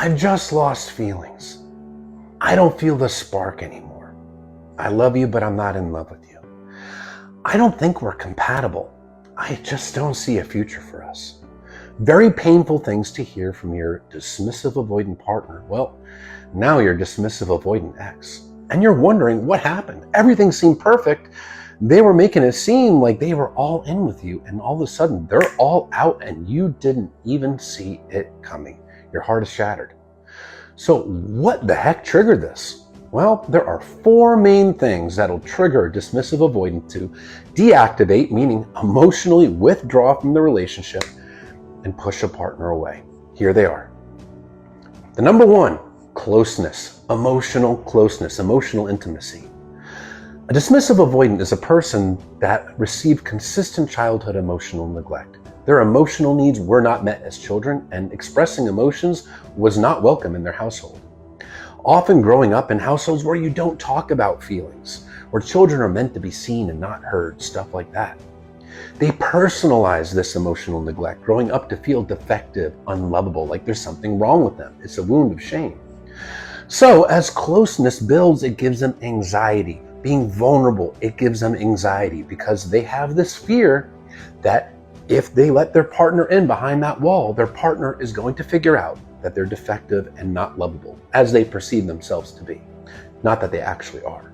I've just lost feelings. I don't feel the spark anymore. I love you, but I'm not in love with you. I don't think we're compatible. I just don't see a future for us. Very painful things to hear from your dismissive avoidant partner. Well, now your dismissive avoidant ex. And you're wondering what happened. Everything seemed perfect. They were making it seem like they were all in with you, and all of a sudden they're all out and you didn't even see it coming. Your heart is shattered. So what the heck triggered this? Well, there are 4 main things that'll trigger a dismissive avoidant to deactivate, meaning emotionally withdraw from the relationship and push a partner away. Here they are. The number 1, closeness, emotional intimacy. A dismissive avoidant is a person that received consistent childhood emotional neglect. Their emotional needs were not met as children, and expressing emotions was not welcome in their household. Often growing up in households where you don't talk about feelings, where children are meant to be seen and not heard, stuff like that. They personalize this emotional neglect, growing up to feel defective, unlovable, like there's something wrong with them. It's a wound of shame. So as closeness builds, it gives them anxiety. Being vulnerable, it gives them anxiety because they have this fear that if they let their partner in behind that wall, their partner is going to figure out that they're defective and not lovable, as they perceive themselves to be. Not that they actually are.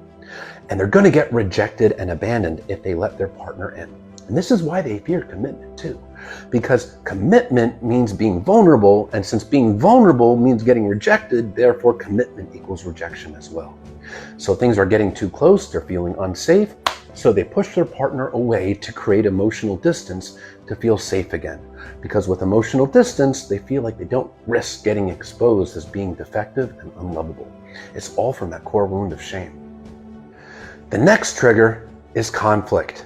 And they're going to get rejected and abandoned if they let their partner in. And this is why they fear commitment too. Because commitment means being vulnerable, and since being vulnerable means getting rejected, therefore commitment equals rejection as well. So things are getting too close, they're feeling unsafe, so they push their partner away to create emotional distance to feel safe again. Because with emotional distance, they feel like they don't risk getting exposed as being defective and unlovable. It's all from that core wound of shame. The next trigger is conflict.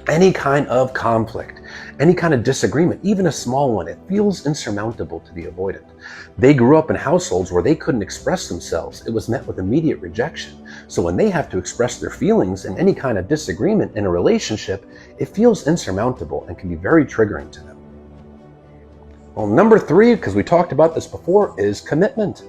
Any kind of conflict, any kind of disagreement, even a small one, it feels insurmountable to the avoidant. They grew up in households where they couldn't express themselves. It was met with immediate rejection. So when they have to express their feelings in any kind of disagreement in a relationship, it feels insurmountable and can be very triggering to them. Well, number 3, because we talked about this before, is commitment.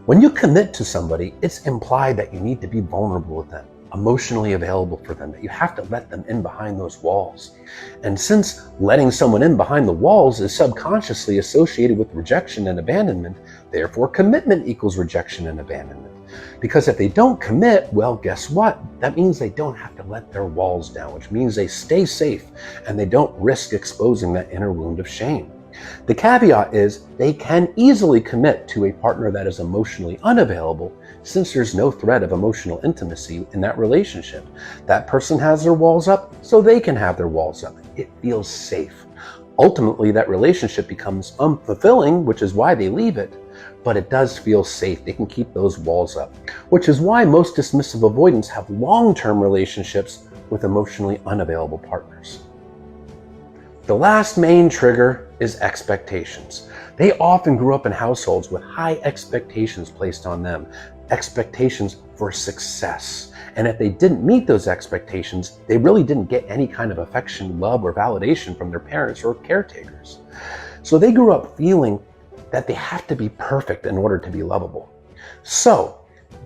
When you commit to somebody, it's implied that you need to be vulnerable with them, emotionally available for them, that you have to let them in behind those walls. And since letting someone in behind the walls is subconsciously associated with rejection and abandonment, therefore commitment equals rejection and abandonment. Because if they don't commit, well, guess what? That means they don't have to let their walls down, which means they stay safe and they don't risk exposing that inner wound of shame. The caveat is they can easily commit to a partner that is emotionally unavailable, since there's no threat of emotional intimacy in that relationship. That person has their walls up, so they can have their walls up. It feels safe. Ultimately, that relationship becomes unfulfilling, which is why they leave it, but it does feel safe. They can keep those walls up, which is why most dismissive avoidants have long-term relationships with emotionally unavailable partners. The last main trigger is expectations. They often grew up in households with high expectations placed on them, expectations for success. And if they didn't meet those expectations, they really didn't get any kind of affection, love, or validation from their parents or caretakers. So they grew up feeling that they have to be perfect in order to be lovable. So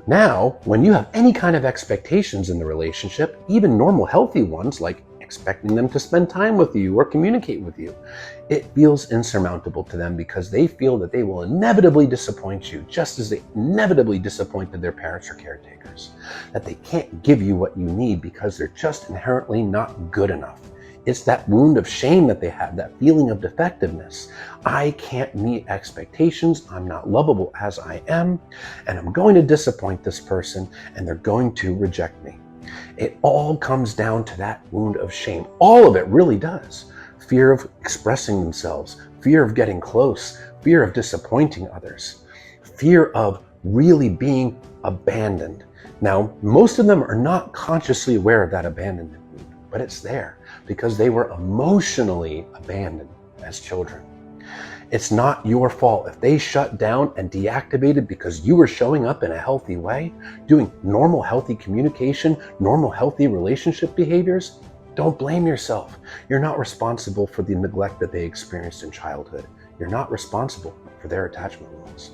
now, when you have any kind of expectations in the relationship, even normal healthy ones like expecting them to spend time with you or communicate with you, it feels insurmountable to them because they feel that they will inevitably disappoint you, just as they inevitably disappointed their parents or caretakers. That they can't give you what you need because they're just inherently not good enough. It's that wound of shame that they have, that feeling of defectiveness. I can't meet expectations, I'm not lovable as I am, and I'm going to disappoint this person, and they're going to reject me. It all comes down to that wound of shame. All of it really does. Fear of expressing themselves, fear of getting close, fear of disappointing others, fear of really being abandoned. Now, most of them are not consciously aware of that abandonment wound, but it's there because they were emotionally abandoned as children. It's not your fault if they shut down and deactivated because you were showing up in a healthy way, doing normal healthy communication, normal healthy relationship behaviors. Don't blame yourself. You're not responsible for the neglect that they experienced in childhood. You're not responsible for their attachment wounds.